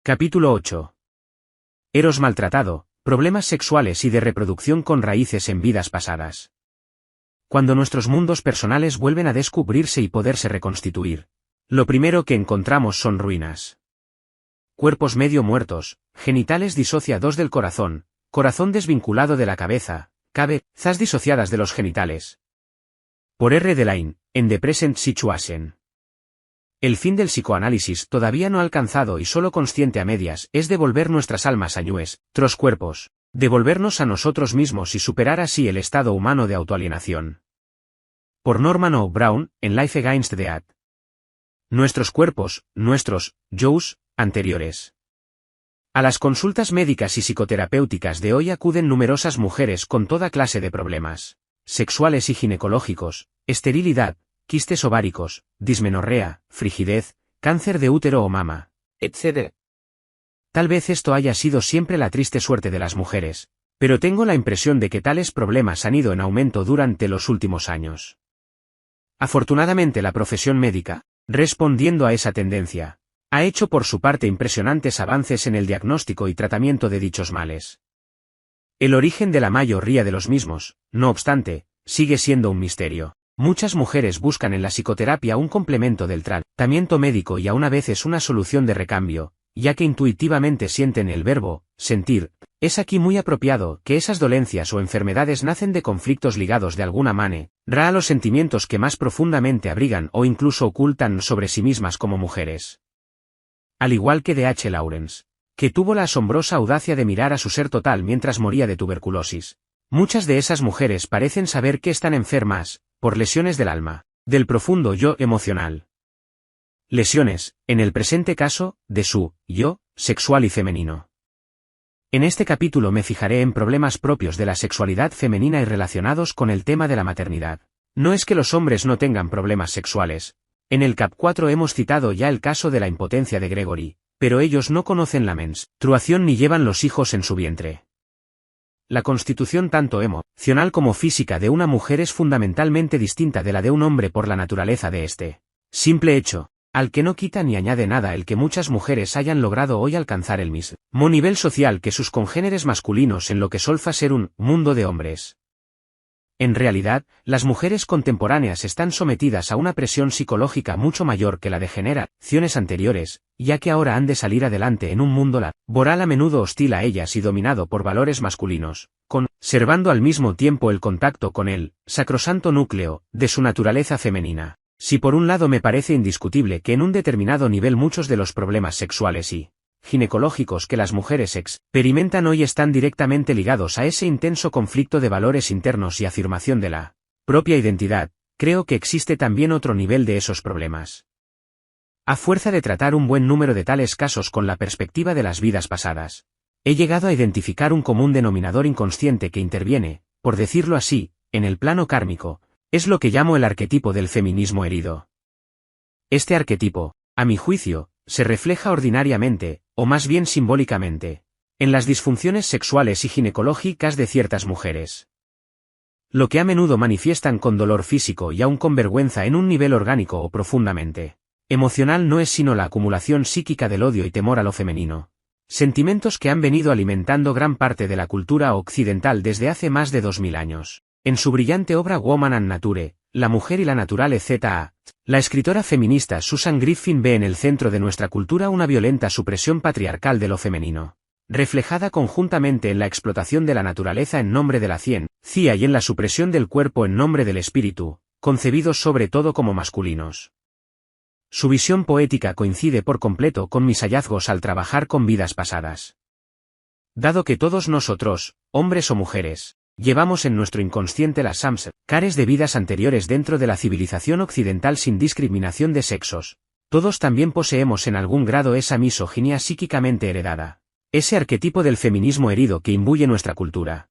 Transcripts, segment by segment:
Capítulo 8. Eros maltratado, problemas sexuales y de reproducción con raíces en vidas pasadas. Cuando nuestros mundos personales vuelven a descubrirse y poderse reconstituir, lo primero que encontramos son ruinas. Cuerpos medio muertos, genitales disociados del corazón, corazón desvinculado de la cabeza, cabezas disociadas de los genitales. Por R. Delaine, en The Present Situation. El fin del psicoanálisis todavía no alcanzado y solo consciente a medias es devolver nuestras almas a nuestros cuerpos, devolvernos a nosotros mismos y superar así el estado humano de autoalienación. Por Norman O. Brown, en Life Against the Ad. Nuestros cuerpos, nuestros yous anteriores. A las consultas médicas y psicoterapéuticas de hoy acuden numerosas mujeres con toda clase de problemas sexuales y ginecológicos, esterilidad, quistes ováricos, dismenorrea, frigidez, cáncer de útero o mama, etc. Tal vez esto haya sido siempre la triste suerte de las mujeres, pero tengo la impresión de que tales problemas han ido en aumento durante los últimos años. Afortunadamente la profesión médica, respondiendo a esa tendencia, ha hecho por su parte impresionantes avances en el diagnóstico y tratamiento de dichos males. El origen de la mayoría de los mismos, no obstante, sigue siendo un misterio. Muchas mujeres buscan en la psicoterapia un complemento del tratamiento médico y aún a veces una solución de recambio, ya que intuitivamente sienten el verbo sentir. Es aquí muy apropiado que esas dolencias o enfermedades nacen de conflictos ligados de alguna manera a los sentimientos que más profundamente abrigan o incluso ocultan sobre sí mismas como mujeres. Al igual que D. H. Lawrence, que tuvo la asombrosa audacia de mirar a su ser total mientras moría de tuberculosis. Muchas de esas mujeres parecen saber que están enfermas, por lesiones del alma, del profundo yo emocional. Lesiones, en el presente caso, de su yo sexual y femenino. En este capítulo me fijaré en problemas propios de la sexualidad femenina y relacionados con el tema de la maternidad. No es que los hombres no tengan problemas sexuales. En el Cap 4 hemos citado ya el caso de la impotencia de Gregory, pero ellos no conocen la menstruación ni llevan los hijos en su vientre. La constitución tanto emocional como física de una mujer es fundamentalmente distinta de la de un hombre por la naturaleza de este simple hecho, al que no quita ni añade nada el que muchas mujeres hayan logrado hoy alcanzar el mismo nivel social que sus congéneres masculinos en lo que solfa ser un mundo de hombres. En realidad, las mujeres contemporáneas están sometidas a una presión psicológica mucho mayor que la de generaciones anteriores, ya que ahora han de salir adelante en un mundo laboral a menudo hostil a ellas y dominado por valores masculinos, conservando al mismo tiempo el contacto con el sacrosanto núcleo de su naturaleza femenina. Si por un lado me parece indiscutible que en un determinado nivel muchos de los problemas sexuales y ginecológicos que las mujeres experimentan hoy están directamente ligados a ese intenso conflicto de valores internos y afirmación de la propia identidad, creo que existe también otro nivel de esos problemas. A fuerza de tratar un buen número de tales casos con la perspectiva de las vidas pasadas, he llegado a identificar un común denominador inconsciente que interviene, por decirlo así, en el plano kármico, es lo que llamo el arquetipo del feminismo herido. Este arquetipo, a mi juicio, se refleja ordinariamente, o más bien simbólicamente, en las disfunciones sexuales y ginecológicas de ciertas mujeres. Lo que a menudo manifiestan con dolor físico y aún con vergüenza en un nivel orgánico o profundamente emocional no es sino la acumulación psíquica del odio y temor a lo femenino. Sentimientos que han venido alimentando gran parte de la cultura occidental desde hace más de 2000 años. En su brillante obra Woman and Nature, La mujer y la naturaleza, la escritora feminista Susan Griffin ve en el centro de nuestra cultura una violenta supresión patriarcal de lo femenino, reflejada conjuntamente en la explotación de la naturaleza en nombre de la ciencia y en la supresión del cuerpo en nombre del espíritu, concebidos sobre todo como masculinos. Su visión poética coincide por completo con mis hallazgos al trabajar con vidas pasadas. Dado que todos nosotros, hombres o mujeres, llevamos en nuestro inconsciente las samskaras de vidas anteriores dentro de la civilización occidental sin discriminación de sexos, todos también poseemos en algún grado esa misoginia psíquicamente heredada, ese arquetipo del feminismo herido que imbuye nuestra cultura.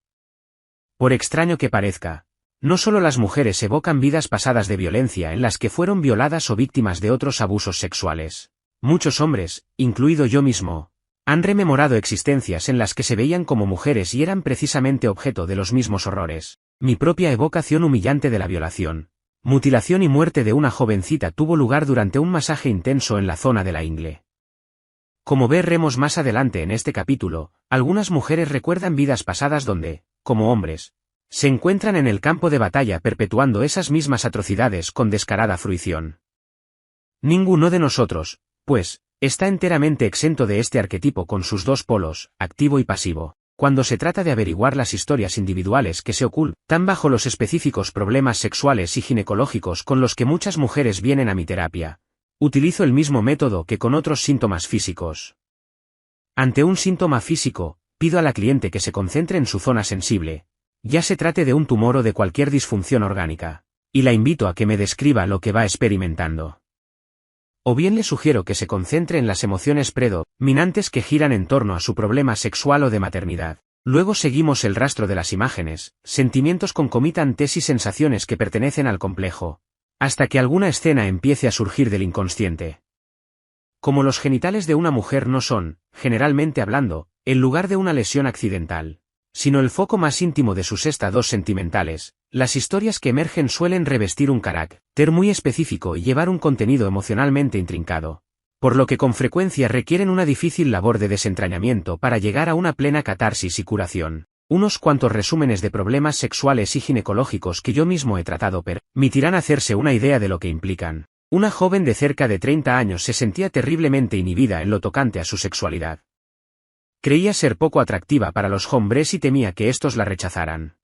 Por extraño que parezca, no solo las mujeres evocan vidas pasadas de violencia en las que fueron violadas o víctimas de otros abusos sexuales. Muchos hombres, incluido yo mismo, han rememorado existencias en las que se veían como mujeres y eran precisamente objeto de los mismos horrores. Mi propia evocación humillante de la violación, mutilación y muerte de una jovencita tuvo lugar durante un masaje intenso en la zona de la ingle. Como veremos más adelante en este capítulo, algunas mujeres recuerdan vidas pasadas donde, como hombres, se encuentran en el campo de batalla perpetuando esas mismas atrocidades con descarada fruición. Ninguno de nosotros, pues, está enteramente exento de este arquetipo con sus dos polos, activo y pasivo, cuando se trata de averiguar las historias individuales que se ocultan bajo los específicos problemas sexuales y ginecológicos con los que muchas mujeres vienen a mi terapia. Utilizo el mismo método que con otros síntomas físicos. Ante un síntoma físico, pido a la cliente que se concentre en su zona sensible, ya se trate de un tumor o de cualquier disfunción orgánica, y la invito a que me describa lo que va experimentando. O bien le sugiero que se concentre en las emociones predominantes que giran en torno a su problema sexual o de maternidad. Luego seguimos el rastro de las imágenes, sentimientos concomitantes y sensaciones que pertenecen al complejo, hasta que alguna escena empiece a surgir del inconsciente. Como los genitales de una mujer no son, generalmente hablando, el lugar de una lesión accidental, sino el foco más íntimo de sus estados sentimentales, las historias que emergen suelen revestir un carácter muy específico y llevar un contenido emocionalmente intrincado, por lo que con frecuencia requieren una difícil labor de desentrañamiento para llegar a una plena catarsis y curación. Unos cuantos resúmenes de problemas sexuales y ginecológicos que yo mismo he tratado permitirán hacerse una idea de lo que implican. Una joven de cerca de 30 años se sentía terriblemente inhibida en lo tocante a su sexualidad. Creía ser poco atractiva para los hombres y temía que estos la rechazaran.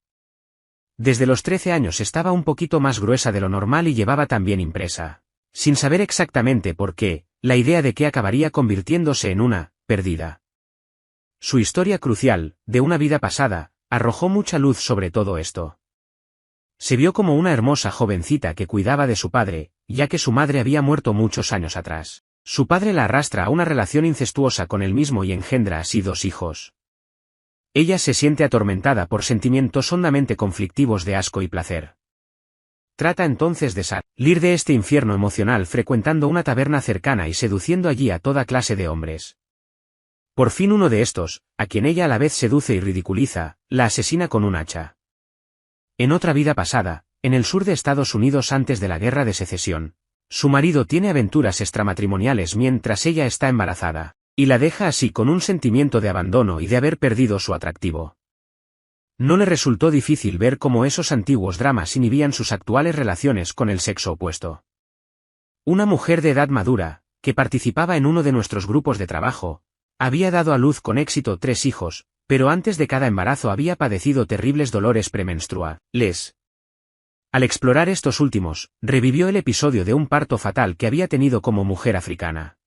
Desde los 13 años estaba un poquito más gruesa de lo normal y llevaba también impresa, sin saber exactamente por qué, la idea de que acabaría convirtiéndose en una perdida. Su historia crucial, de una vida pasada, arrojó mucha luz sobre todo esto. Se vio como una hermosa jovencita que cuidaba de su padre, ya que su madre había muerto muchos años atrás. Su padre la arrastra a una relación incestuosa con él mismo y engendra así 2 hijos. Ella se siente atormentada por sentimientos hondamente conflictivos de asco y placer. Trata entonces de salir de este infierno emocional frecuentando una taberna cercana y seduciendo allí a toda clase de hombres. Por fin uno de estos, a quien ella a la vez seduce y ridiculiza, la asesina con un hacha. En otra vida pasada, en el sur de Estados Unidos antes de la Guerra de Secesión, su marido tiene aventuras extramatrimoniales mientras ella está embarazada, y la deja así con un sentimiento de abandono y de haber perdido su atractivo. No le resultó difícil ver cómo esos antiguos dramas inhibían sus actuales relaciones con el sexo opuesto. Una mujer de edad madura, que participaba en uno de nuestros grupos de trabajo, había dado a luz con éxito 3 hijos, pero antes de cada embarazo había padecido terribles dolores premenstruales. Al explorar estos últimos, revivió el episodio de un parto fatal que había tenido como mujer africana.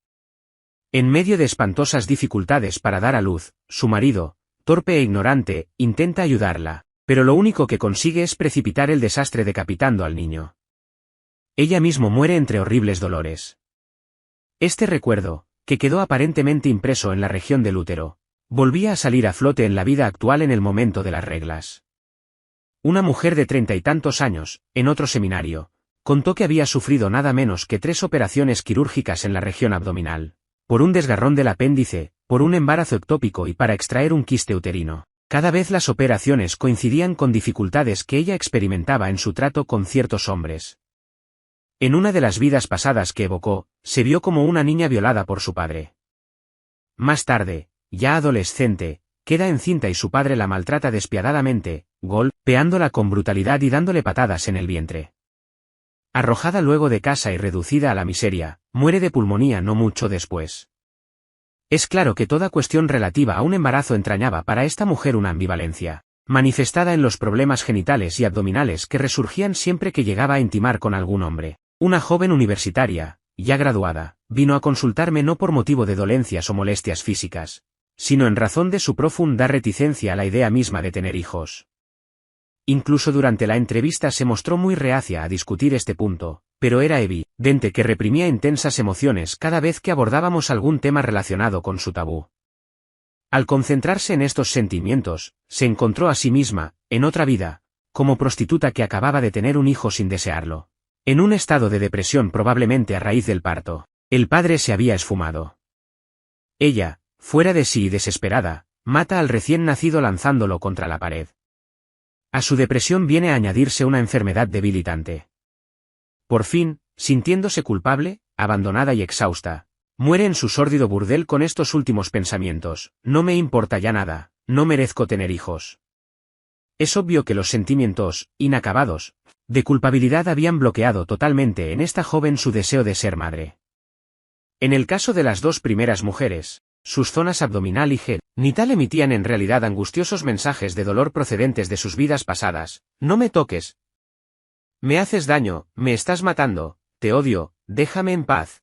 En medio de espantosas dificultades para dar a luz, su marido, torpe e ignorante, intenta ayudarla, pero lo único que consigue es precipitar el desastre decapitando al niño. Ella mismo muere entre horribles dolores. Este recuerdo, que quedó aparentemente impreso en la región del útero, volvía a salir a flote en la vida actual en el momento de las reglas. Una mujer de 30 y tantos años, en otro seminario, contó que había sufrido nada menos que 3 operaciones quirúrgicas en la región abdominal, por un desgarrón del apéndice, por un embarazo ectópico y para extraer un quiste uterino. Cada vez las operaciones coincidían con dificultades que ella experimentaba en su trato con ciertos hombres. En una de las vidas pasadas que evocó, se vio como una niña violada por su padre. Más tarde, ya adolescente, queda encinta y su padre la maltrata despiadadamente, golpeándola con brutalidad y dándole patadas en el vientre. Arrojada luego de casa y reducida a la miseria, muere de pulmonía no mucho después. Es claro que toda cuestión relativa a un embarazo entrañaba para esta mujer una ambivalencia, manifestada en los problemas genitales y abdominales que resurgían siempre que llegaba a intimar con algún hombre. Una joven universitaria, ya graduada, vino a consultarme no por motivo de dolencias o molestias físicas, sino en razón de su profunda reticencia a la idea misma de tener hijos. Incluso durante la entrevista se mostró muy reacia a discutir este punto, pero era evidente que reprimía intensas emociones cada vez que abordábamos algún tema relacionado con su tabú. Al concentrarse en estos sentimientos, se encontró a sí misma, en otra vida, como prostituta que acababa de tener un hijo sin desearlo. En un estado de depresión probablemente a raíz del parto, el padre se había esfumado. Ella, fuera de sí y desesperada, mata al recién nacido lanzándolo contra la pared. A su depresión viene a añadirse una enfermedad debilitante. Por fin, sintiéndose culpable, abandonada y exhausta, Muere en su sórdido burdel con estos últimos pensamientos: no me importa ya nada, no merezco tener hijos. Es obvio que los sentimientos, inacabados, de culpabilidad habían bloqueado totalmente en esta joven su deseo de ser madre. En el caso de las dos primeras mujeres, sus zonas abdominal y genital emitían en realidad angustiosos mensajes de dolor procedentes de sus vidas pasadas: no me toques. Me haces daño, me estás matando, te odio, déjame en paz.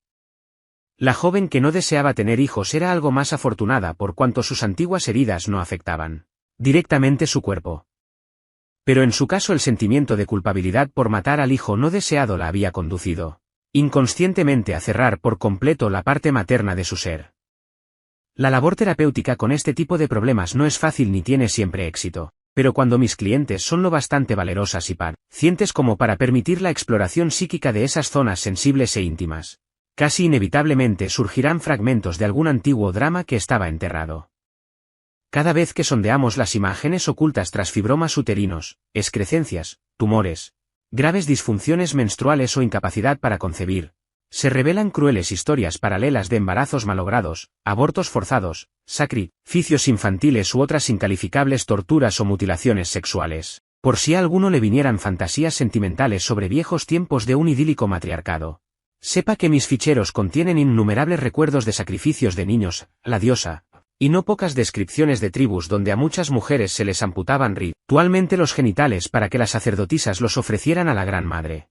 La joven que no deseaba tener hijos era algo más afortunada por cuanto sus antiguas heridas no afectaban directamente su cuerpo. Pero en su caso el sentimiento de culpabilidad por matar al hijo no deseado la había conducido inconscientemente a cerrar por completo la parte materna de su ser. La labor terapéutica con este tipo de problemas no es fácil ni tiene siempre éxito, pero cuando mis clientes son lo bastante valerosas y pacientes como para permitir la exploración psíquica de esas zonas sensibles e íntimas, casi inevitablemente surgirán fragmentos de algún antiguo drama que estaba enterrado. Cada vez que sondeamos las imágenes ocultas tras fibromas uterinos, excrecencias, tumores, graves disfunciones menstruales o incapacidad para concebir, se revelan crueles historias paralelas de embarazos malogrados, abortos forzados, sacrificios infantiles u otras incalificables torturas o mutilaciones sexuales. Por si a alguno le vinieran fantasías sentimentales sobre viejos tiempos de un idílico matriarcado, sepa que mis ficheros contienen innumerables recuerdos de sacrificios de niños, la diosa, y no pocas descripciones de tribus donde a muchas mujeres se les amputaban ritualmente los genitales para que las sacerdotisas los ofrecieran a la Gran Madre.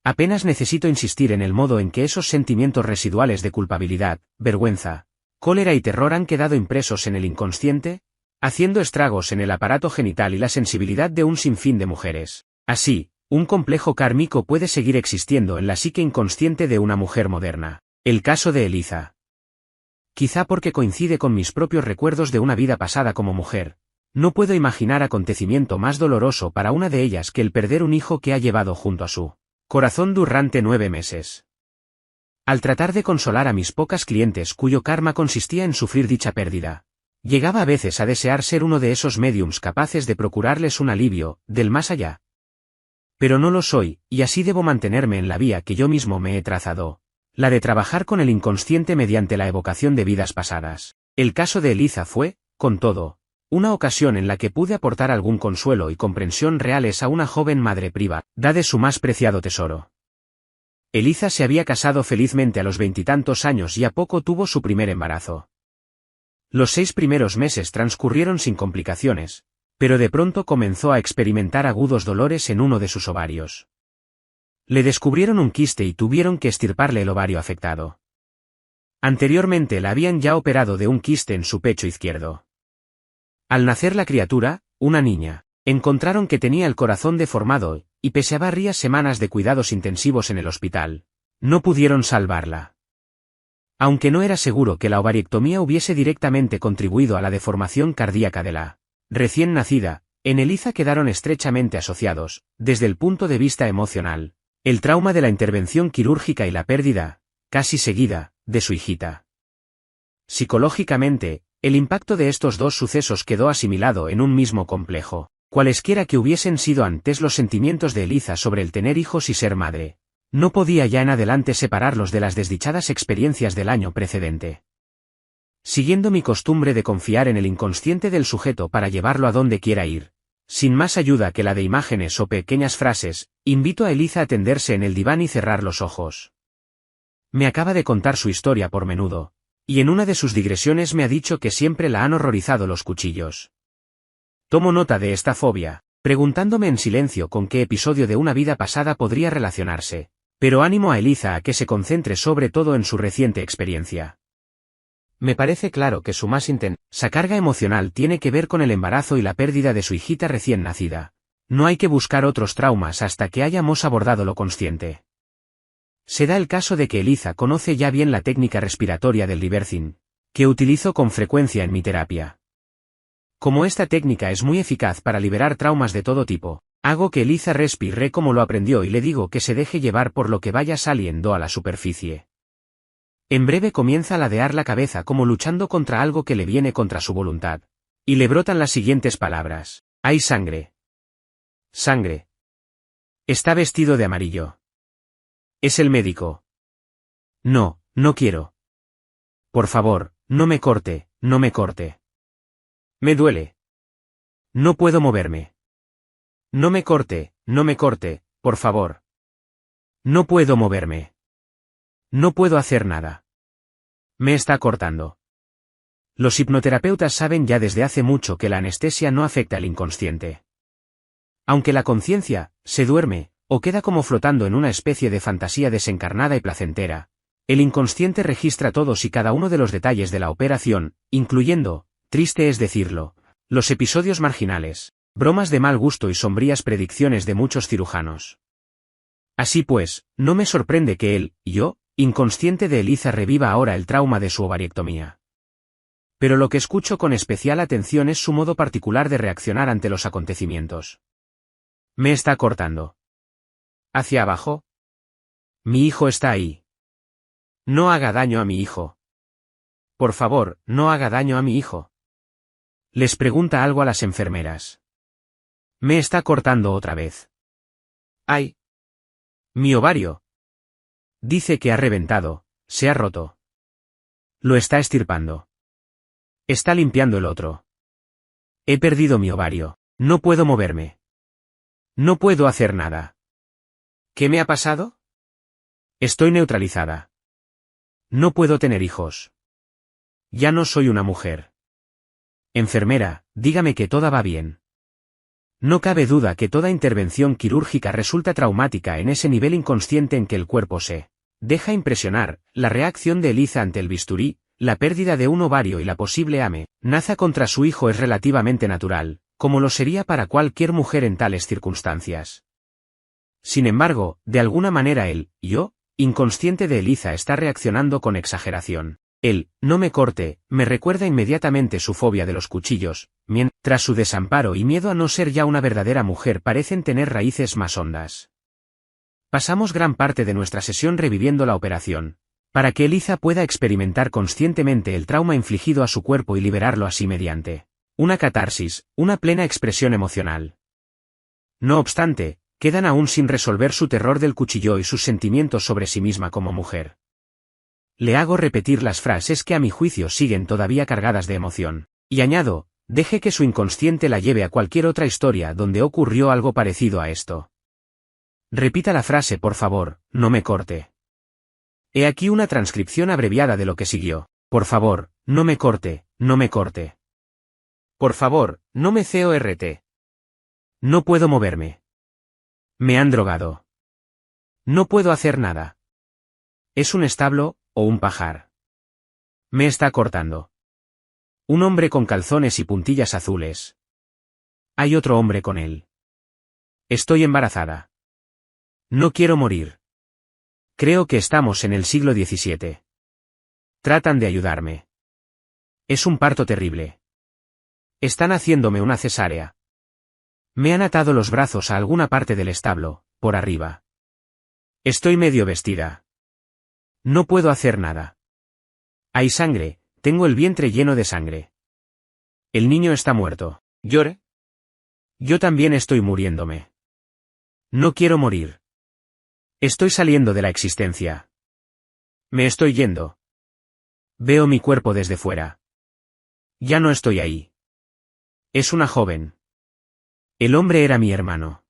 Apenas necesito insistir en el modo en que esos sentimientos residuales de culpabilidad, vergüenza, cólera y terror han quedado impresos en el inconsciente, haciendo estragos en el aparato genital y la sensibilidad de un sinfín de mujeres. Así, un complejo kármico puede seguir existiendo en la psique inconsciente de una mujer moderna. El caso de Eliza. Quizá porque coincide con mis propios recuerdos de una vida pasada como mujer, no puedo imaginar acontecimiento más doloroso para una de ellas que el perder un hijo que ha llevado junto a su corazón durante 9 meses. Al tratar de consolar a mis pocas clientes cuyo karma consistía en sufrir dicha pérdida, llegaba a veces a desear ser uno de esos médiums capaces de procurarles un alivio, del más allá. Pero no lo soy, y así debo mantenerme en la vía que yo mismo me he trazado, la de trabajar con el inconsciente mediante la evocación de vidas pasadas. El caso de Eliza fue, con todo, una ocasión en la que pude aportar algún consuelo y comprensión reales a una joven madre privada de su más preciado tesoro. Eliza se había casado felizmente a los 20 y tantos años y a poco tuvo su primer embarazo. Los 6 primeros meses transcurrieron sin complicaciones, pero de pronto comenzó a experimentar agudos dolores en uno de sus ovarios. Le descubrieron un quiste y tuvieron que extirparle el ovario afectado. Anteriormente la habían ya operado de un quiste en su pecho izquierdo. Al nacer la criatura, una niña, encontraron que tenía el corazón deformado, y pese a varias semanas de cuidados intensivos en el hospital, no pudieron salvarla. Aunque no era seguro que la ovariectomía hubiese directamente contribuido a la deformación cardíaca de la recién nacida, en Eliza quedaron estrechamente asociados, desde el punto de vista emocional, el trauma de la intervención quirúrgica y la pérdida, casi seguida, de su hijita. Psicológicamente, el impacto de estos dos sucesos quedó asimilado en un mismo complejo. Cualesquiera que hubiesen sido antes los sentimientos de Eliza sobre el tener hijos y ser madre, no podía ya en adelante separarlos de las desdichadas experiencias del año precedente. Siguiendo mi costumbre de confiar en el inconsciente del sujeto para llevarlo a donde quiera ir, sin más ayuda que la de imágenes o pequeñas frases, invito a Eliza a tenderse en el diván y cerrar los ojos. Me acaba de contar su historia por menudo, y en una de sus digresiones me ha dicho que siempre la han horrorizado los cuchillos. Tomo nota de esta fobia, preguntándome en silencio con qué episodio de una vida pasada podría relacionarse, pero animo a Eliza a que se concentre sobre todo en su reciente experiencia. Me parece claro que su más intensa carga emocional tiene que ver con el embarazo y la pérdida de su hijita recién nacida. No hay que buscar otros traumas hasta que hayamos abordado lo consciente. Se da el caso de que Eliza conoce ya bien la técnica respiratoria del rebirthing, que utilizo con frecuencia en mi terapia. Como esta técnica es muy eficaz para liberar traumas de todo tipo, hago que Eliza respire como lo aprendió y le digo que se deje llevar por lo que vaya saliendo a la superficie. En breve comienza a ladear la cabeza como luchando contra algo que le viene contra su voluntad, y le brotan las siguientes palabras: «Hay sangre. Sangre. Está vestido de amarillo. Es el médico. No, no quiero, Por favor, no me corte, no me corte. Me duele. No puedo moverme. No me corte, por favor. No puedo moverme. No puedo hacer nada. Me está cortando. Los hipnoterapeutas saben ya desde hace mucho que la anestesia no afecta al inconsciente. Aunque la conciencia se duerme, o queda como flotando en una especie de fantasía desencarnada y placentera, el inconsciente registra todos y cada uno de los detalles de la operación, incluyendo, triste es decirlo, los episodios marginales, bromas de mal gusto y sombrías predicciones de muchos cirujanos. Así pues, no me sorprende que el yo inconsciente de Eliza reviva ahora el trauma de su ovariectomía. Pero lo que escucho con especial atención es su modo particular de reaccionar ante los acontecimientos. Me está cortando. ¿Hacia abajo? Mi hijo está ahí. No haga daño a mi hijo. Por favor, no haga daño a mi hijo. Les pregunta algo a las enfermeras. Me está cortando otra vez. ¡Ay! Mi ovario. Dice que ha reventado, se ha roto. Lo está extirpando. Está limpiando el otro. He perdido mi ovario. No puedo moverme. No puedo hacer nada. ¿Qué me ha pasado? Estoy neutralizada. No puedo tener hijos. Ya no soy una mujer. Enfermera, dígame que todo va bien. No cabe duda que toda intervención quirúrgica resulta traumática en ese nivel inconsciente en que el cuerpo se deja impresionar. La reacción de Eliza ante el bisturí, la pérdida de un ovario y la posible amenaza contra su hijo es relativamente natural, como lo sería para cualquier mujer en tales circunstancias. Sin embargo, de alguna manera el yo inconsciente de Eliza está reaccionando con exageración. El no me corte me recuerda inmediatamente su fobia de los cuchillos, mientras su desamparo y miedo a no ser ya una verdadera mujer parecen tener raíces más hondas. Pasamos gran parte de nuestra sesión reviviendo la operación, para que Eliza pueda experimentar conscientemente el trauma infligido a su cuerpo y liberarlo así mediante una catarsis, una plena expresión emocional. No obstante, quedan aún sin resolver su terror del cuchillo y sus sentimientos sobre sí misma como mujer. Le hago repetir las frases que a mi juicio siguen todavía cargadas de emoción, y añado, deje que su inconsciente la lleve a cualquier otra historia donde ocurrió algo parecido a esto. Repita la frase por favor, no me corte. He aquí una transcripción abreviada de lo que siguió. Por favor, no me corte, no me corte. Por favor, no me corte. No puedo moverme. Me han drogado. No puedo hacer nada. ¿Es un establo o un pajar? Me está cortando. Un hombre con calzones y puntillas azules. Hay otro hombre con él. Estoy embarazada. No quiero morir. Creo que estamos en el siglo XVII. Tratan de ayudarme. Es un parto terrible. Están haciéndome una cesárea. Me han atado los brazos a alguna parte del establo, por arriba. Estoy medio vestida. No puedo hacer nada. Hay sangre, tengo el vientre lleno de sangre. El niño está muerto. ¿Llore? Yo también estoy muriéndome. No quiero morir. Estoy saliendo de la existencia. Me estoy yendo. Veo mi cuerpo desde fuera. Ya no estoy ahí. Es una joven. El hombre era mi hermano.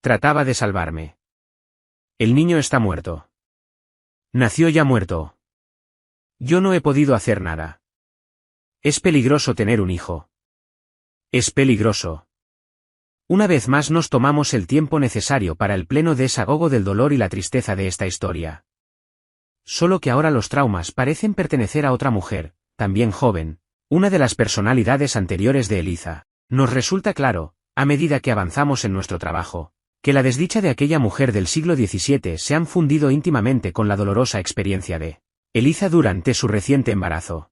Trataba de salvarme. El niño está muerto. Nació ya muerto. Yo no he podido hacer nada. Es peligroso tener un hijo. Es peligroso. Una vez más nos tomamos el tiempo necesario para el pleno desahogo del dolor y la tristeza de esta historia. Solo que ahora los traumas parecen pertenecer a otra mujer, también joven, una de las personalidades anteriores de Eliza. Nos resulta claro, a medida que avanzamos en nuestro trabajo, que la desdicha de aquella mujer del siglo XVII se han fundido íntimamente con la dolorosa experiencia de Eliza durante su reciente embarazo.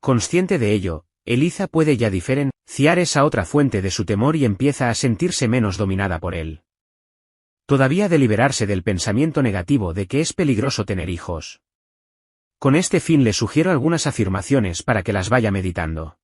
Consciente de ello, Eliza puede ya diferenciar esa otra fuente de su temor y empieza a sentirse menos dominada por él. Todavía de liberarse del pensamiento negativo de que es peligroso tener hijos. Con este fin le sugiero algunas afirmaciones para que las vaya meditando.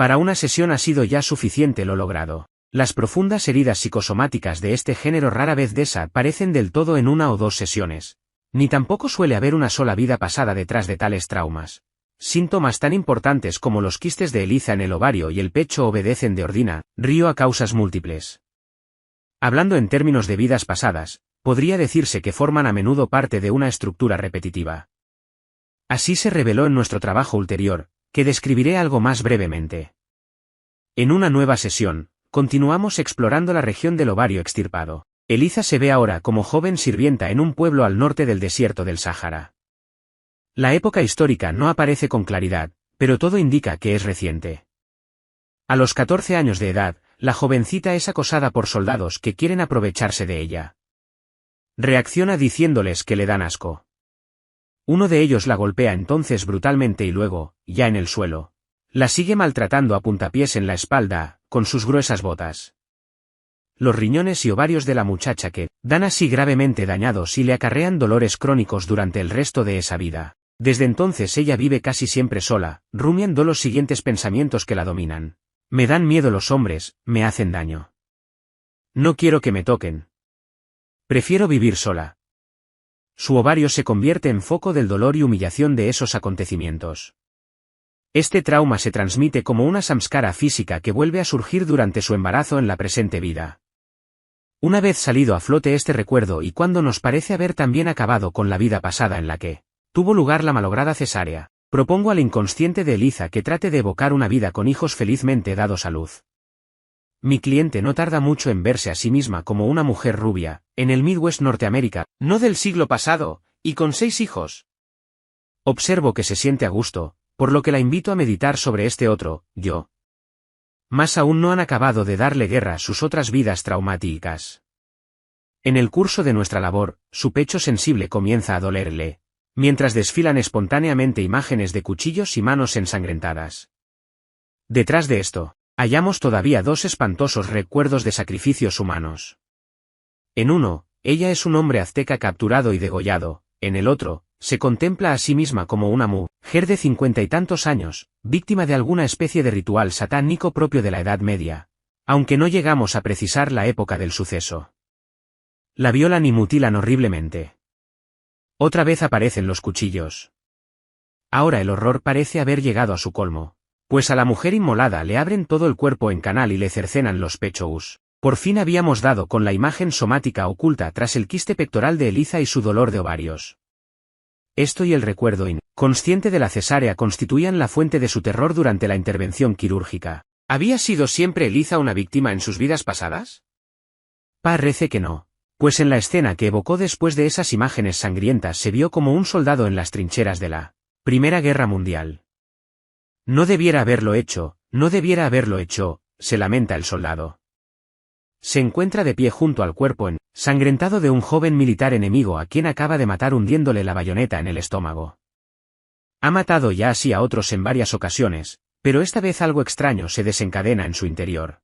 Para una sesión ha sido ya suficiente lo logrado. Las profundas heridas psicosomáticas de este género rara vez desaparecen del todo en una o dos sesiones, Ni tampoco suele haber una sola vida pasada detrás de tales traumas. Síntomas tan importantes como los quistes de Eliza en el ovario y el pecho obedecen de ordinario a causas múltiples. Hablando en términos de vidas pasadas, podría decirse que forman a menudo parte de una estructura repetitiva. Así se reveló en nuestro trabajo ulterior, que describiré algo más brevemente. En una nueva sesión, continuamos explorando la región del ovario extirpado. Eliza se ve ahora como joven sirvienta en un pueblo al norte del desierto del Sáhara. La época histórica no aparece con claridad, pero todo indica que es reciente. A los 14 años de edad, la jovencita es acosada por soldados que quieren aprovecharse de ella. Reacciona diciéndoles que le dan asco. Uno de ellos la golpea entonces brutalmente y luego, ya en el suelo, la sigue maltratando a puntapiés en la espalda, con sus gruesas botas. Los riñones y ovarios de la muchacha quedan así gravemente dañados y le acarrean dolores crónicos durante el resto de esa vida. Desde entonces ella vive casi siempre sola, rumiando los siguientes pensamientos que la dominan. Me dan miedo los hombres, me hacen daño. No quiero que me toquen. Prefiero vivir sola. Su ovario se convierte en foco del dolor y humillación de esos acontecimientos. Este trauma se transmite como una samskara física que vuelve a surgir durante su embarazo en la presente vida. Una vez salido a flote este recuerdo y cuando nos parece haber también acabado con la vida pasada en la que tuvo lugar la malograda cesárea, propongo al inconsciente de Eliza que trate de evocar una vida con hijos felizmente dados a luz. Mi cliente no tarda mucho en verse a sí misma como una mujer rubia, en el Midwest Norteamérica, no del siglo pasado, y con 6 hijos. Observo que se siente a gusto, por lo que la invito a meditar sobre este otro, yo. Más aún no han acabado de darle guerra a sus otras vidas traumáticas. En el curso de nuestra labor, su pecho sensible comienza a dolerle, mientras desfilan espontáneamente imágenes de cuchillos y manos ensangrentadas. Detrás de esto, hallamos todavía 2 espantosos recuerdos de sacrificios humanos. En uno, ella es un hombre azteca capturado y degollado, en el otro, se contempla a sí misma como una mujer de 50 y tantos años, víctima de alguna especie de ritual satánico propio de la Edad Media, aunque no llegamos a precisar la época del suceso. La violan y mutilan horriblemente. Otra vez aparecen los cuchillos. Ahora el horror parece haber llegado a su colmo, pues a la mujer inmolada le abren todo el cuerpo en canal y le cercenan los pechos. Por fin habíamos dado con la imagen somática oculta tras el quiste pectoral de Eliza y su dolor de ovarios. Esto y el recuerdo inconsciente de la cesárea constituían la fuente de su terror durante la intervención quirúrgica. ¿Había sido siempre Eliza una víctima en sus vidas pasadas? Parece que no, pues en la escena que evocó después de esas imágenes sangrientas se vio como un soldado en las trincheras de la Primera Guerra Mundial. No debiera haberlo hecho, se lamenta el soldado. Se encuentra de pie junto al cuerpo ensangrentado de un joven militar enemigo a quien acaba de matar hundiéndole la bayoneta en el estómago. Ha matado ya así a otros en varias ocasiones, pero esta vez algo extraño se desencadena en su interior.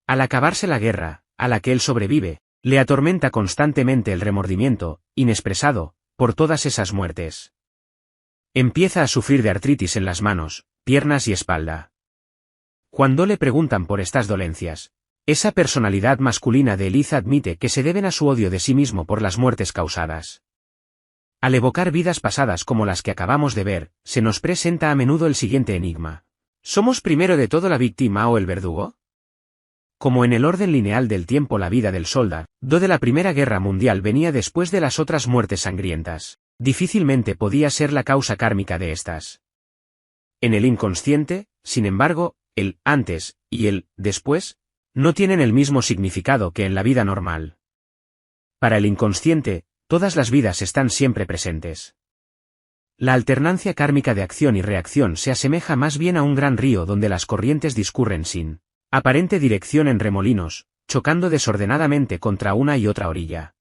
Al acabarse la guerra, a la que él sobrevive, le atormenta constantemente el remordimiento, inexpresado, por todas esas muertes. Empieza a sufrir de artritis en las manos, piernas y espalda. Cuando le preguntan por estas dolencias, esa personalidad masculina de Eliza admite que se deben a su odio de sí mismo por las muertes causadas. Al evocar vidas pasadas como las que acabamos de ver, se nos presenta a menudo el siguiente enigma. ¿Somos primero de todo la víctima o el verdugo? Como en el orden lineal del tiempo la vida del soldado de la Primera Guerra Mundial venía después de las otras muertes sangrientas, difícilmente podía ser la causa kármica de estas. En el inconsciente, sin embargo, el antes y el después no tienen el mismo significado que en la vida normal. Para el inconsciente, todas las vidas están siempre presentes. La alternancia kármica de acción y reacción se asemeja más bien a un gran río donde las corrientes discurren sin aparente dirección en remolinos, chocando desordenadamente contra una y otra orilla.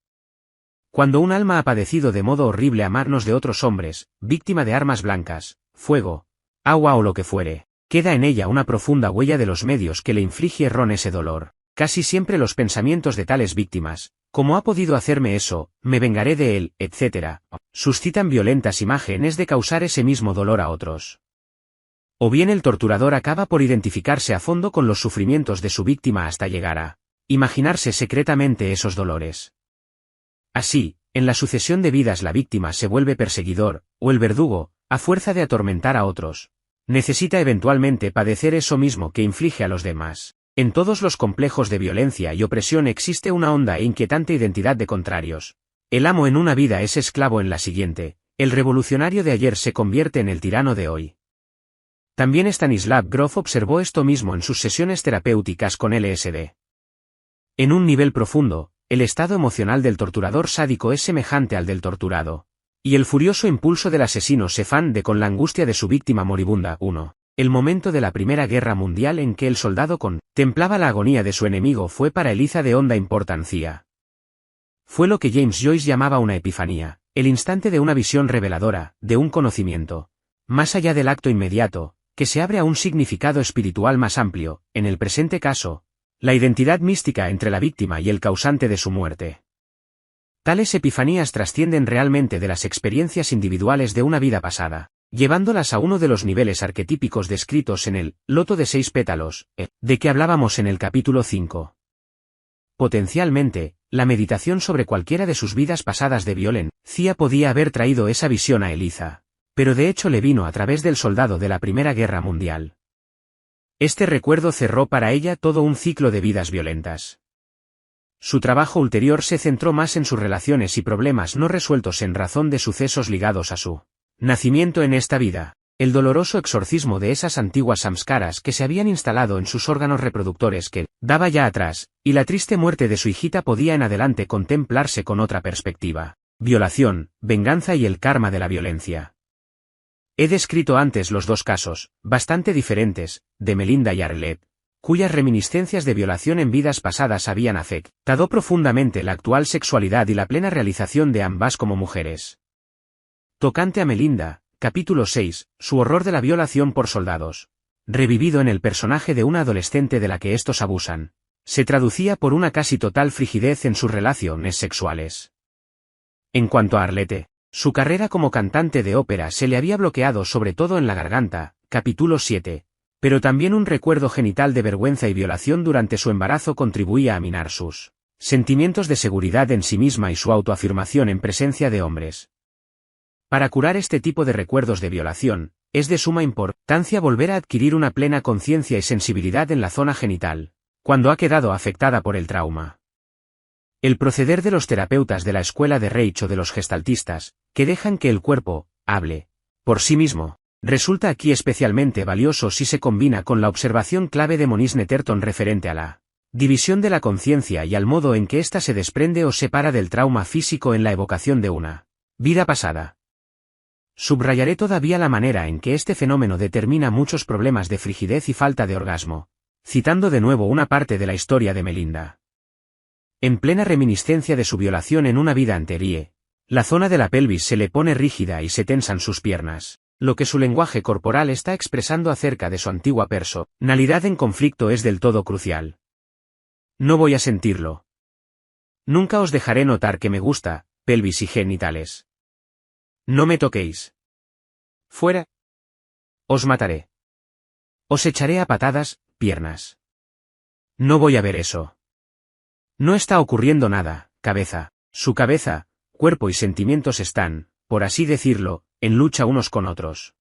Cuando un alma ha padecido de modo horrible a manos de otros hombres, víctima de armas blancas, fuego, agua o lo que fuere, queda en ella una profunda huella de los medios que le infligieron ese dolor. Casi siempre los pensamientos de tales víctimas, como ha podido hacerme eso, me vengaré de él, etc., suscitan violentas imágenes de causar ese mismo dolor a otros. O bien el torturador acaba por identificarse a fondo con los sufrimientos de su víctima hasta llegar a imaginarse secretamente esos dolores. Así, En la sucesión de vidas la víctima se vuelve perseguidor, o el verdugo, a fuerza de atormentar a otros. Necesita eventualmente padecer eso mismo que inflige a los demás. En todos los complejos de violencia y opresión existe una honda e inquietante identidad de contrarios. El amo en una vida es esclavo en la siguiente, el revolucionario de ayer se convierte en el tirano de hoy. También Stanislav Grof observó esto mismo en sus sesiones terapéuticas con LSD. En un nivel profundo, el estado emocional del torturador sádico es semejante al del torturado. Y el furioso impulso del asesino se fande con la angustia de su víctima moribunda. 1. El momento de la Primera Guerra Mundial en que el soldado contemplaba la agonía de su enemigo fue para Eliza de honda importancia. Fue lo que James Joyce llamaba una epifanía, el instante de una visión reveladora, de un conocimiento, más allá del acto inmediato, que se abre a un significado espiritual más amplio, en el presente caso, la identidad mística entre la víctima y el causante de su muerte. Tales epifanías trascienden realmente de las experiencias individuales de una vida pasada, llevándolas a uno de los niveles arquetípicos descritos en el loto de 6 pétalos, de que hablábamos en el capítulo 5. Potencialmente, la meditación sobre cualquiera de sus vidas pasadas de violencia podía haber traído esa visión a Eliza, pero de hecho le vino a través del soldado de la Primera Guerra Mundial. Este recuerdo cerró para ella todo un ciclo de vidas violentas. Su trabajo ulterior se centró más en sus relaciones y problemas no resueltos en razón de sucesos ligados a su nacimiento en esta vida, el doloroso exorcismo de esas antiguas samskaras que se habían instalado en sus órganos reproductores que daba ya atrás, y la triste muerte de su hijita podía en adelante contemplarse con otra perspectiva: violación, venganza y el karma de la violencia. He descrito antes los dos casos, bastante diferentes, de Melinda y Arlette, cuyas reminiscencias de violación en vidas pasadas habían afectado profundamente la actual sexualidad y la plena realización de ambas como mujeres. Tocante a Melinda, capítulo 6, su horror de la violación por soldados, revivido en el personaje de una adolescente de la que estos abusan, se traducía por una casi total frigidez en sus relaciones sexuales. En cuanto a Arlette, su carrera como cantante de ópera se le había bloqueado sobre todo en la garganta, capítulo 7, pero también un recuerdo genital de vergüenza y violación durante su embarazo contribuía a minar sus sentimientos de seguridad en sí misma y su autoafirmación en presencia de hombres. Para curar este tipo de recuerdos de violación, es de suma importancia volver a adquirir una plena conciencia y sensibilidad en la zona genital, cuando ha quedado afectada por el trauma. El proceder de los terapeutas de la escuela de Reich o de los gestaltistas, que dejan que el cuerpo hable por sí mismo, resulta aquí especialmente valioso si se combina con la observación clave de Moniz Netterton referente a la división de la conciencia y al modo en que ésta se desprende o separa del trauma físico en la evocación de una vida pasada. Subrayaré todavía la manera en que este fenómeno determina muchos problemas de frigidez y falta de orgasmo, citando de nuevo una parte de la historia de Melinda. En plena reminiscencia de su violación en una vida anterior, la zona de la pelvis se le pone rígida y se tensan sus piernas, lo que su lenguaje corporal está expresando acerca de su antigua personalidad en conflicto es del todo crucial. No voy a sentirlo. Nunca os dejaré notar que me gusta, pelvis y genitales. No me toquéis. Fuera. Os mataré. Os echaré a patadas, piernas. No voy a ver eso. No está ocurriendo nada, cabeza. Su cabeza, cuerpo y sentimientos están, por así decirlo, en lucha unos con otros.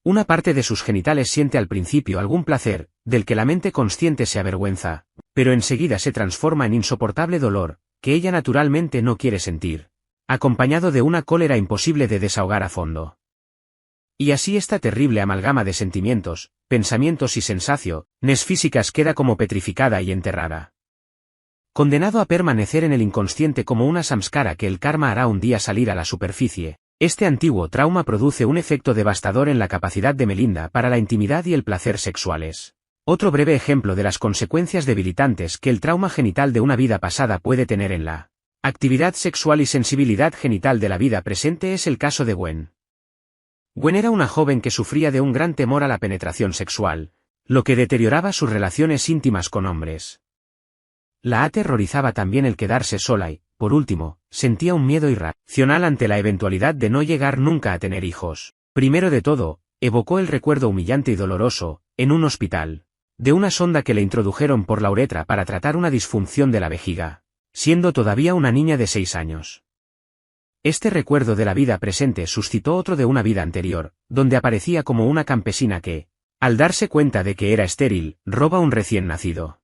Una parte de sus genitales siente al principio algún placer, del que la mente consciente se avergüenza, pero enseguida se transforma en insoportable dolor, que ella naturalmente no quiere sentir, acompañado de una cólera imposible de desahogar a fondo. Y así esta terrible amalgama de sentimientos, pensamientos y sensaciones físicas queda como petrificada y enterrada. Condenado a permanecer en el inconsciente como una samskara que el karma hará un día salir a la superficie, este antiguo trauma produce un efecto devastador en la capacidad de Melinda para la intimidad y el placer sexuales. Otro breve ejemplo de las consecuencias debilitantes que el trauma genital de una vida pasada puede tener en la actividad sexual y sensibilidad genital de la vida presente es el caso de Gwen. Gwen era una joven que sufría de un gran temor a la penetración sexual, lo que deterioraba sus relaciones íntimas con hombres. La aterrorizaba también el quedarse sola y, por último, sentía un miedo irracional ante la eventualidad de no llegar nunca a tener hijos. Primero de todo, evocó el recuerdo humillante y doloroso, en un hospital, de una sonda que le introdujeron por la uretra para tratar una disfunción de la vejiga, siendo todavía una niña de 6 años. Este recuerdo de la vida presente suscitó otro de una vida anterior, donde aparecía como una campesina que, al darse cuenta de que era estéril, roba un recién nacido.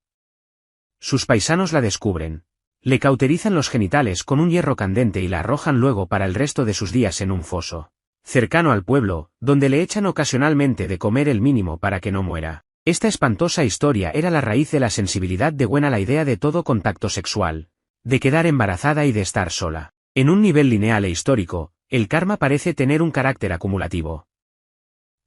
Sus paisanos la descubren. Le cauterizan los genitales con un hierro candente y la arrojan luego para el resto de sus días en un foso cercano al pueblo, donde le echan ocasionalmente de comer el mínimo para que no muera. Esta espantosa historia era la raíz de la sensibilidad de Gwen a la idea de todo contacto sexual, de quedar embarazada y de estar sola. En un nivel lineal e histórico, el karma parece tener un carácter acumulativo.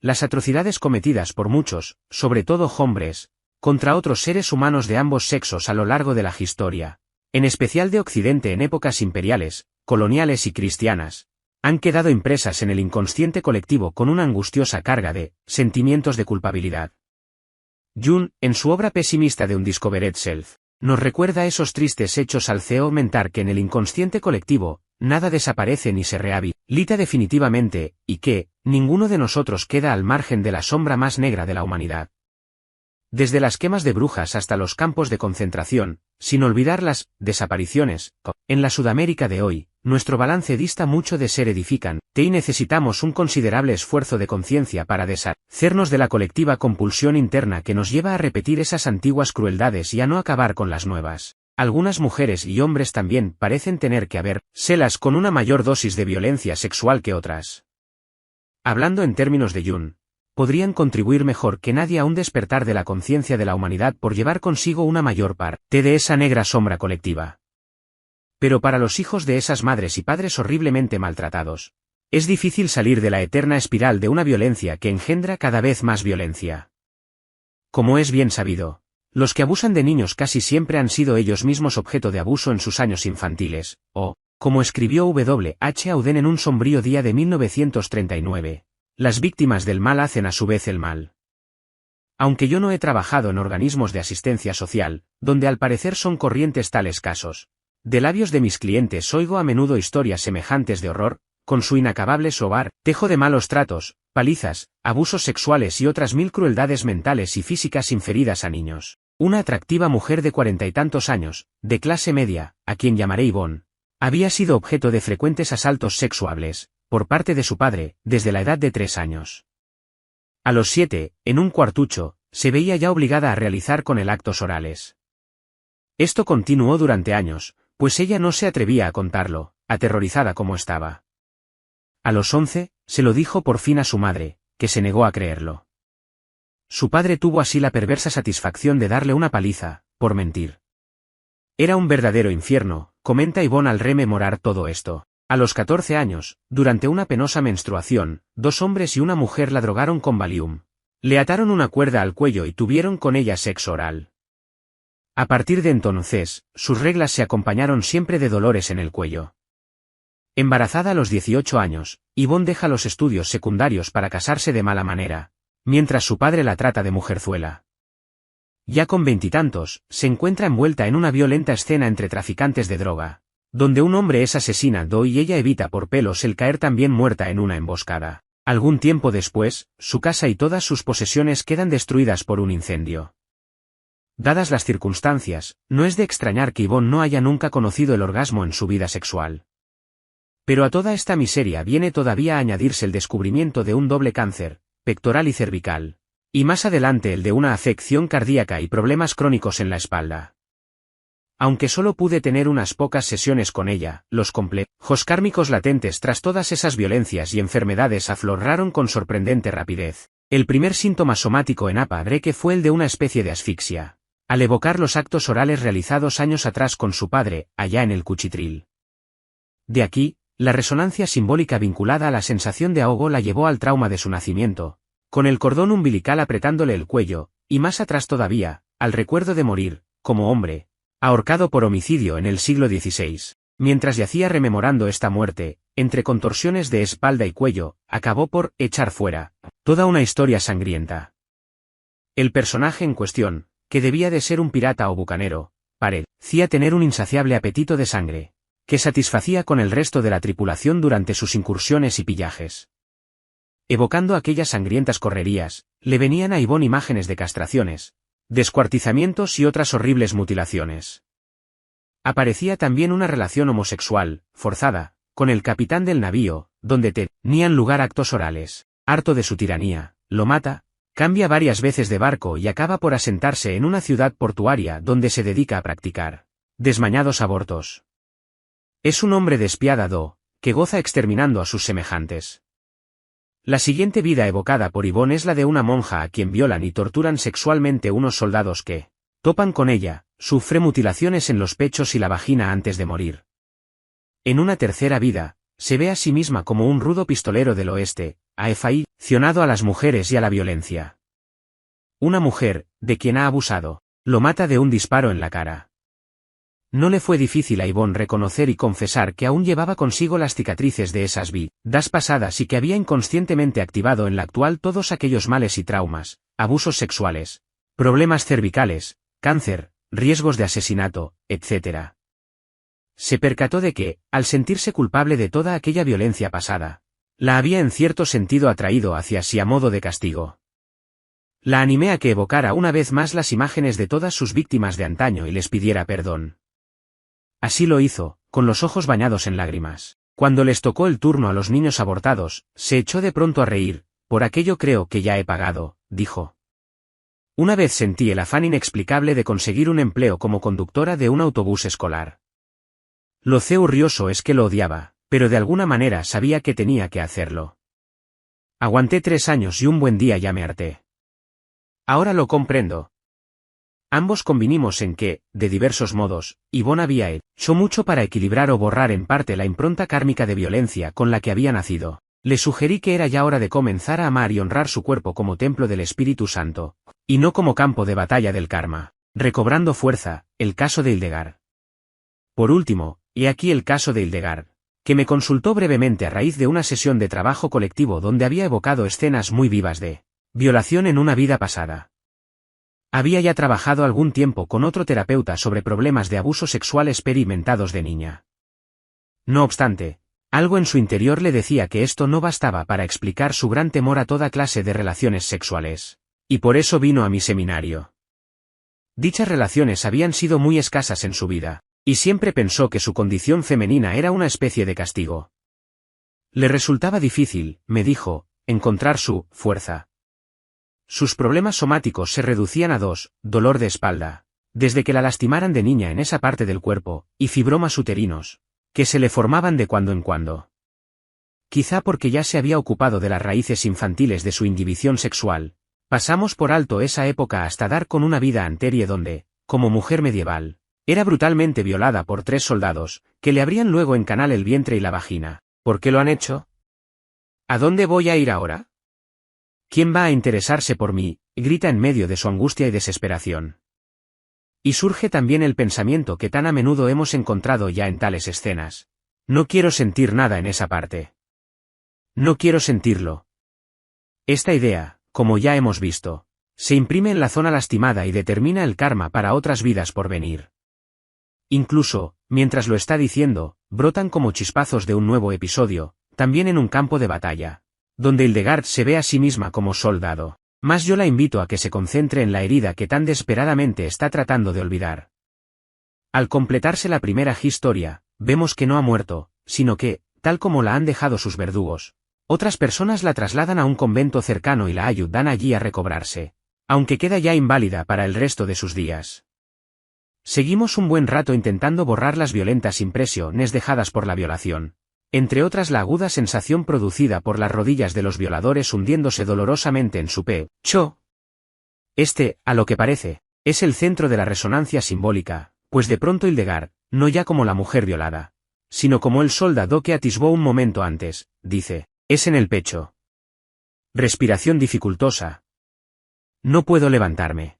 Las atrocidades cometidas por muchos, sobre todo hombres, contra otros seres humanos de ambos sexos a lo largo de la historia, en especial de Occidente en épocas imperiales, coloniales y cristianas, han quedado impresas en el inconsciente colectivo con una angustiosa carga de sentimientos de culpabilidad. Jung, en su obra pesimista de Undiscovered Self, nos recuerda esos tristes hechos al aumentar que en el inconsciente colectivo, nada desaparece ni se rehabilita definitivamente, y que, ninguno de nosotros queda al margen de la sombra más negra de la humanidad. Desde las quemas de brujas hasta los campos de concentración, sin olvidar las desapariciones, en la Sudamérica de hoy, nuestro balance dista mucho de ser edificante y necesitamos un considerable esfuerzo de conciencia para deshacernos de la colectiva compulsión interna que nos lleva a repetir esas antiguas crueldades y a no acabar con las nuevas. Algunas mujeres y hombres también parecen tener que habérselas con una mayor dosis de violencia sexual que otras. Hablando en términos de Jung, podrían contribuir mejor que nadie a un despertar de la conciencia de la humanidad por llevar consigo una mayor parte de esa negra sombra colectiva. Pero para los hijos de esas madres y padres horriblemente maltratados, es difícil salir de la eterna espiral de una violencia que engendra cada vez más violencia. Como es bien sabido, los que abusan de niños casi siempre han sido ellos mismos objeto de abuso en sus años infantiles, o, como escribió W. H. Auden en Un sombrío día de 1939, las víctimas del mal hacen a su vez el mal. Aunque yo no he trabajado en organismos de asistencia social, donde al parecer son corrientes tales casos, de labios de mis clientes oigo a menudo historias semejantes de horror, con su inacabable tejo de malos tratos, palizas, abusos sexuales y otras mil crueldades mentales y físicas inferidas a niños. Una atractiva mujer de 40 y tantos años, de clase media, a quien llamaré Yvonne, había sido objeto de frecuentes asaltos sexuales, por parte de su padre, desde la edad de 3 años. A los 7, en un cuartucho, se veía ya obligada a realizar con él actos orales. Esto continuó durante años, pues ella no se atrevía a contarlo, aterrorizada como estaba. A los 11, se lo dijo por fin a su madre, que se negó a creerlo. Su padre tuvo así la perversa satisfacción de darle una paliza, por mentir. Era un verdadero infierno, comenta Yvonne al rememorar todo esto. A los 14 años, durante una penosa menstruación, 2 hombres y una mujer la drogaron con Valium. Le ataron una cuerda al cuello y tuvieron con ella sexo oral. A partir de entonces, sus reglas se acompañaron siempre de dolores en el cuello. Embarazada a los 18 años, Yvonne deja los estudios secundarios para casarse de mala manera, mientras su padre la trata de mujerzuela. Ya con 20 y tantos, se encuentra envuelta en una violenta escena entre traficantes de droga, donde un hombre es asesinado y ella evita por pelos el caer también muerta en una emboscada. Algún tiempo después, su casa y todas sus posesiones quedan destruidas por un incendio. Dadas las circunstancias, no es de extrañar que Yvonne no haya nunca conocido el orgasmo en su vida sexual. Pero a toda esta miseria viene todavía a añadirse el descubrimiento de un doble cáncer, pectoral y cervical, y más adelante el de una afección cardíaca y problemas crónicos en la espalda. Aunque solo pude tener unas pocas sesiones con ella, los complejos kármicos latentes tras todas esas violencias y enfermedades afloraron con sorprendente rapidez. El primer síntoma somático en Apa Dreke fue el de una especie de asfixia, al evocar los actos orales realizados años atrás con su padre, allá en el Cuchitril. De aquí, la resonancia simbólica vinculada a la sensación de ahogo la llevó al trauma de su nacimiento, con el cordón umbilical apretándole el cuello, y más atrás todavía, al recuerdo de morir, como hombre, ahorcado por homicidio en el siglo XVI. Mientras yacía rememorando esta muerte, entre contorsiones de espalda y cuello, acabó por echar fuera toda una historia sangrienta. El personaje en cuestión, que debía de ser un pirata o bucanero, parecía tener un insaciable apetito de sangre, que satisfacía con el resto de la tripulación durante sus incursiones y pillajes. Evocando aquellas sangrientas correrías, le venían a Yvonne imágenes de castraciones, descuartizamientos y otras horribles mutilaciones. Aparecía también una relación homosexual, forzada, con el capitán del navío, donde tenían lugar actos orales. Harto de su tiranía, lo mata, cambia varias veces de barco y acaba por asentarse en una ciudad portuaria donde se dedica a practicar desmañados abortos. Es un hombre despiadado, que goza exterminando a sus semejantes. La siguiente vida evocada por Yvonne es la de una monja a quien violan y torturan sexualmente unos soldados que topan con ella, sufre mutilaciones en los pechos y la vagina antes de morir. En una tercera vida, se ve a sí misma como un rudo pistolero del oeste, aficionado a las mujeres y a la violencia. Una mujer, de quien ha abusado, lo mata de un disparo en la cara. No le fue difícil a Yvonne reconocer y confesar que aún llevaba consigo las cicatrices de esas vidas pasadas y que había inconscientemente activado en la actual todos aquellos males y traumas, abusos sexuales, problemas cervicales, cáncer, riesgos de asesinato, etc. Se percató de que, al sentirse culpable de toda aquella violencia pasada, la había en cierto sentido atraído hacia sí a modo de castigo. La animé a que evocara una vez más las imágenes de todas sus víctimas de antaño y les pidiera perdón. Así lo hizo, con los ojos bañados en lágrimas. Cuando les tocó el turno a los niños abortados, se echó de pronto a reír. Por aquello creo que ya he pagado, dijo. Una vez sentí el afán inexplicable de conseguir un empleo como conductora de un autobús escolar. Lo curioso es que lo odiaba, pero de alguna manera sabía que tenía que hacerlo. Aguanté 3 años y un buen día ya me harté. Ahora lo comprendo. Ambos convinimos en que, de diversos modos, Yvonne había hecho mucho para equilibrar o borrar en parte la impronta kármica de violencia con la que había nacido. Le sugerí que era ya hora de comenzar a amar y honrar su cuerpo como templo del Espíritu Santo, y no como campo de batalla del karma. Recobrando fuerza, el caso de Hildegard. Por último, he aquí el caso de Hildegard, que me consultó brevemente a raíz de una sesión de trabajo colectivo donde había evocado escenas muy vivas de violación en una vida pasada. Había ya trabajado algún tiempo con otro terapeuta sobre problemas de abuso sexual experimentados de niña. No obstante, algo en su interior le decía que esto no bastaba para explicar su gran temor a toda clase de relaciones sexuales. Y por eso vino a mi seminario. Dichas relaciones habían sido muy escasas en su vida, y siempre pensó que su condición femenina era una especie de castigo. Le resultaba difícil, me dijo, encontrar su fuerza. Sus problemas somáticos se reducían a 2, dolor de espalda, desde que la lastimaran de niña en esa parte del cuerpo, y fibromas uterinos, que se le formaban de cuando en cuando. Quizá porque ya se había ocupado de las raíces infantiles de su inhibición sexual, pasamos por alto esa época hasta dar con una vida anterior donde, como mujer medieval, era brutalmente violada por 3 soldados, que le abrían luego en canal el vientre y la vagina. ¿Por qué lo han hecho? ¿A dónde voy a ir ahora? ¿Quién va a interesarse por mí?, grita en medio de su angustia y desesperación. Y surge también el pensamiento que tan a menudo hemos encontrado ya en tales escenas. No quiero sentir nada en esa parte. No quiero sentirlo. Esta idea, como ya hemos visto, se imprime en la zona lastimada y determina el karma para otras vidas por venir. Incluso, mientras lo está diciendo, brotan como chispazos de un nuevo episodio, también en un campo de batalla, donde Hildegard se ve a sí misma como soldado. Mas yo la invito a que se concentre en la herida que tan desesperadamente está tratando de olvidar. Al completarse la primera historia, vemos que no ha muerto, sino que, tal como la han dejado sus verdugos, otras personas la trasladan a un convento cercano y la ayudan allí a recobrarse, aunque queda ya inválida para el resto de sus días. Seguimos un buen rato intentando borrar las violentas impresiones dejadas por la violación, entre otras la aguda sensación producida por las rodillas de los violadores hundiéndose dolorosamente en su pecho. Este, a lo que parece, es el centro de la resonancia simbólica, pues de pronto Hildegard, no ya como la mujer violada, sino como el soldado que atisbó un momento antes, dice, es en el pecho. Respiración dificultosa. No puedo levantarme.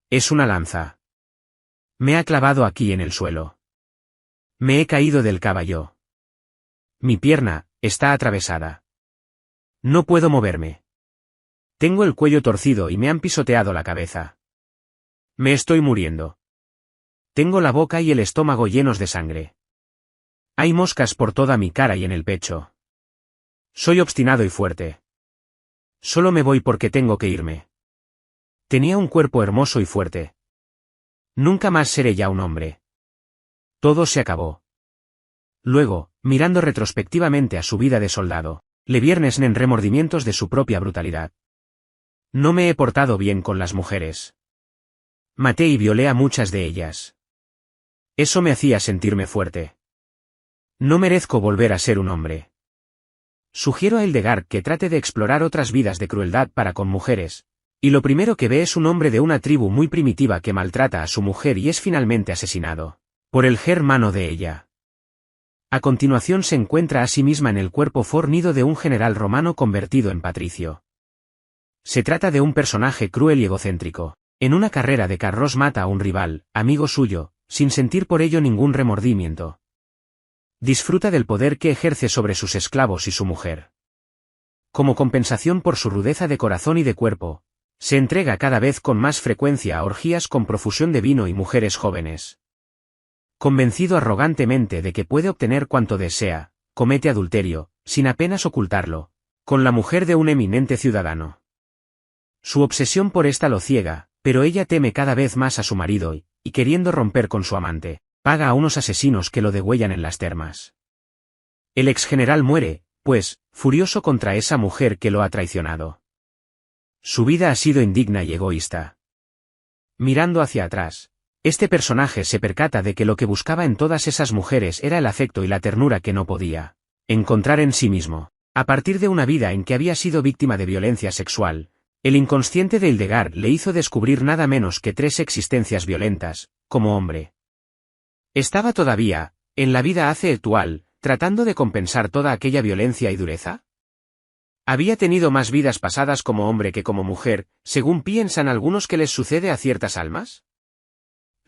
Es una lanza. Me ha clavado aquí en el suelo. Me he caído del caballo. Mi pierna está atravesada. No puedo moverme. Tengo el cuello torcido y me han pisoteado la cabeza. Me estoy muriendo. Tengo la boca y el estómago llenos de sangre. Hay moscas por toda mi cara y en el pecho. Soy obstinado y fuerte. Solo me voy porque tengo que irme. Tenía un cuerpo hermoso y fuerte. Nunca más seré ya un hombre. Todo se acabó. Luego, mirando retrospectivamente a su vida de soldado, le viernes en remordimientos de su propia brutalidad. No me he portado bien con las mujeres. Maté y violé a muchas de ellas. Eso me hacía sentirme fuerte. No merezco volver a ser un hombre. Sugiero a Hildegard que trate de explorar otras vidas de crueldad para con mujeres, y lo primero que ve es un hombre de una tribu muy primitiva que maltrata a su mujer y es finalmente asesinado por el hermano de ella. A continuación se encuentra a sí misma en el cuerpo fornido de un general romano convertido en patricio. Se trata de un personaje cruel y egocéntrico. En una carrera de carros mata a un rival, amigo suyo, sin sentir por ello ningún remordimiento. Disfruta del poder que ejerce sobre sus esclavos y su mujer. Como compensación por su rudeza de corazón y de cuerpo, se entrega cada vez con más frecuencia a orgías con profusión de vino y mujeres jóvenes. Convencido arrogantemente de que puede obtener cuanto desea, comete adulterio, sin apenas ocultarlo, con la mujer de un eminente ciudadano. Su obsesión por esta lo ciega, pero ella teme cada vez más a su marido y queriendo romper con su amante, paga a unos asesinos que lo degüellan en las termas. El exgeneral muere, pues, furioso contra esa mujer que lo ha traicionado. Su vida ha sido indigna y egoísta. Mirando hacia atrás, este personaje se percata de que lo que buscaba en todas esas mujeres era el afecto y la ternura que no podía encontrar en sí mismo. A partir de una vida en que había sido víctima de violencia sexual, el inconsciente de Hildegard le hizo descubrir nada menos que 3 existencias violentas, como hombre. ¿Estaba todavía, en la vida actual, tratando de compensar toda aquella violencia y dureza? ¿Había tenido más vidas pasadas como hombre que como mujer, según piensan algunos que les sucede a ciertas almas?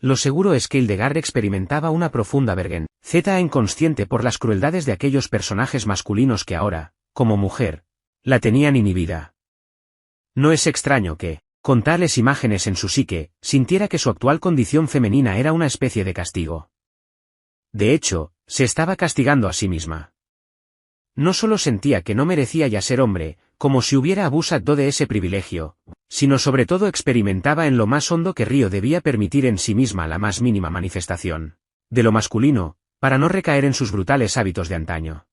Lo seguro es que Hildegard experimentaba una profunda vergüenza inconsciente por las crueldades de aquellos personajes masculinos que ahora, como mujer, la tenían inhibida. No es extraño que, con tales imágenes en su psique, sintiera que su actual condición femenina era una especie de castigo. De hecho, se estaba castigando a sí misma. No solo sentía que no merecía ya ser hombre, como si hubiera abusado de ese privilegio, sino sobre todo experimentaba en lo más hondo que Río debía permitir en sí misma la más mínima manifestación de lo masculino, para no recaer en sus brutales hábitos de antaño.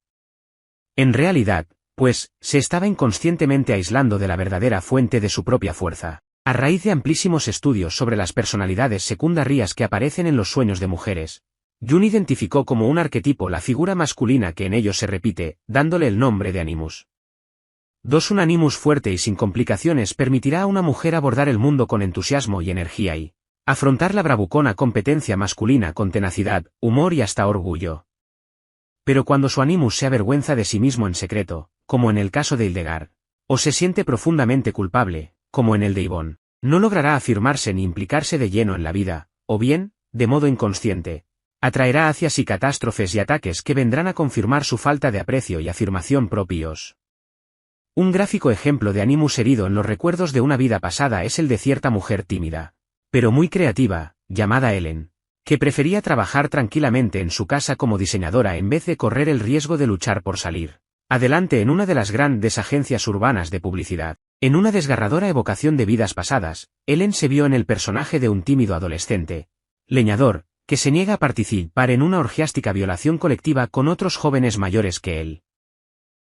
En realidad, pues, se estaba inconscientemente aislando de la verdadera fuente de su propia fuerza. A raíz de amplísimos estudios sobre las personalidades secundarias que aparecen en los sueños de mujeres, Jung identificó como un arquetipo la figura masculina que en ellos se repite, dándole el nombre de Animus. Un Animus fuerte y sin complicaciones permitirá a una mujer abordar el mundo con entusiasmo y energía y afrontar la bravucona competencia masculina con tenacidad, humor y hasta orgullo. Pero cuando su Animus se avergüenza de sí mismo en secreto, como en el caso de Hildegard, o se siente profundamente culpable, como en el de Yvonne, no logrará afirmarse ni implicarse de lleno en la vida, o bien, de modo inconsciente, atraerá hacia sí catástrofes y ataques que vendrán a confirmar su falta de aprecio y afirmación propios. Un gráfico ejemplo de Animus herido en los recuerdos de una vida pasada es el de cierta mujer tímida, pero muy creativa, llamada Ellen, que prefería trabajar tranquilamente en su casa como diseñadora en vez de correr el riesgo de luchar por salir adelante en una de las grandes agencias urbanas de publicidad. En una desgarradora evocación de vidas pasadas, Ellen se vio en el personaje de un tímido adolescente, leñador, que se niega a participar en una orgiástica violación colectiva con otros jóvenes mayores que él.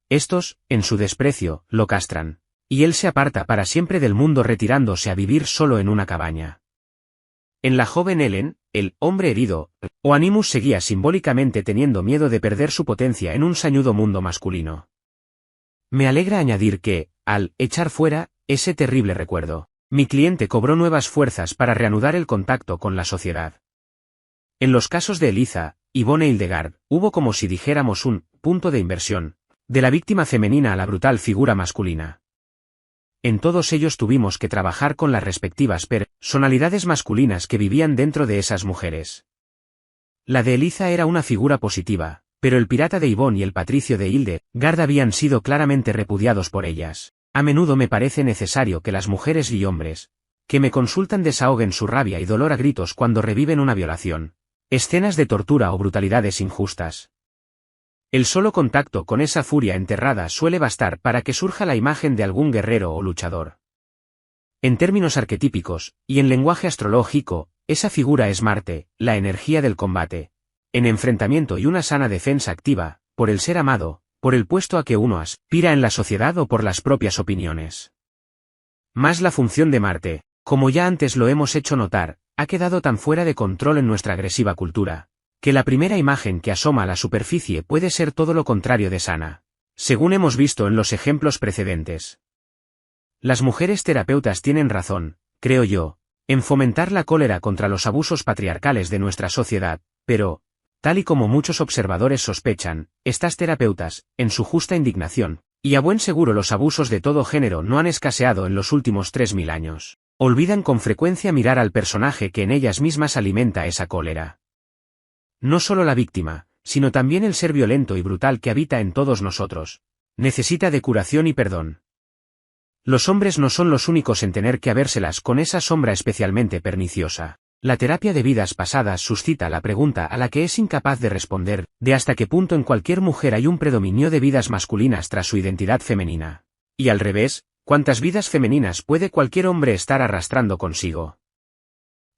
Estos, en su desprecio, lo castran, y él se aparta para siempre del mundo retirándose a vivir solo en una cabaña. En la joven Ellen, el hombre herido, o Animus seguía simbólicamente teniendo miedo de perder su potencia en un sañudo mundo masculino. Me alegra añadir que, al echar fuera ese terrible recuerdo, mi cliente cobró nuevas fuerzas para reanudar el contacto con la sociedad. En los casos de Eliza, Yvonne e Hildegard, hubo como si dijéramos un punto de inversión, de la víctima femenina a la brutal figura masculina. En todos ellos tuvimos que trabajar con las respectivas personalidades masculinas que vivían dentro de esas mujeres. La de Eliza era una figura positiva, pero el pirata de Yvonne y el patricio de Hildegard habían sido claramente repudiados por ellas. A menudo me parece necesario que las mujeres y hombres que me consultan desahoguen su rabia y dolor a gritos cuando reviven una violación, escenas de tortura o brutalidades injustas. El solo contacto con esa furia enterrada suele bastar para que surja la imagen de algún guerrero o luchador. En términos arquetípicos, y en lenguaje astrológico, esa figura es Marte, la energía del combate, en enfrentamiento y una sana defensa activa, por el ser amado, por el puesto a que uno aspira en la sociedad o por las propias opiniones. Más la función de Marte, como ya antes lo hemos hecho notar, ha quedado tan fuera de control en nuestra agresiva cultura, que la primera imagen que asoma a la superficie puede ser todo lo contrario de sana, según hemos visto en los ejemplos precedentes. Las mujeres terapeutas tienen razón, creo yo, en fomentar la cólera contra los abusos patriarcales de nuestra sociedad, pero, tal y como muchos observadores sospechan, estas terapeutas, en su justa indignación, y a buen seguro los abusos de todo género no han escaseado en los últimos 3000 años, olvidan con frecuencia mirar al personaje que en ellas mismas alimenta esa cólera. No solo la víctima, sino también el ser violento y brutal que habita en todos nosotros, necesita de curación y perdón. Los hombres no son los únicos en tener que habérselas con esa sombra especialmente perniciosa. La terapia de vidas pasadas suscita la pregunta a la que es incapaz de responder, de hasta qué punto en cualquier mujer hay un predominio de vidas masculinas tras su identidad femenina. Y al revés, ¿cuántas vidas femeninas puede cualquier hombre estar arrastrando consigo?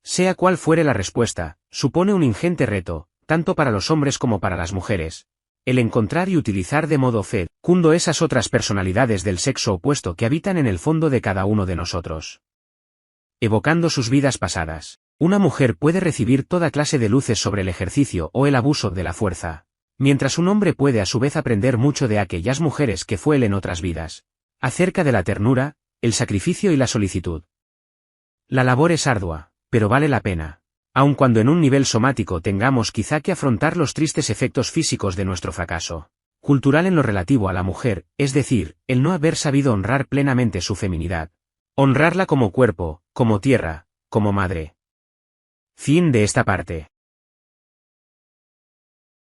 Sea cual fuere la respuesta, supone un ingente reto, tanto para los hombres como para las mujeres, el encontrar y utilizar de modo fecundo esas otras personalidades del sexo opuesto que habitan en el fondo de cada uno de nosotros. Evocando sus vidas pasadas, una mujer puede recibir toda clase de luces sobre el ejercicio o el abuso de la fuerza, mientras un hombre puede a su vez aprender mucho de aquellas mujeres que fue él en otras vidas, acerca de la ternura, el sacrificio y la solicitud. La labor es ardua, pero vale la pena, aun cuando en un nivel somático tengamos quizá que afrontar los tristes efectos físicos de nuestro fracaso cultural en lo relativo a la mujer, es decir, el no haber sabido honrar plenamente su feminidad, honrarla como cuerpo, como tierra, como madre. Fin de esta parte.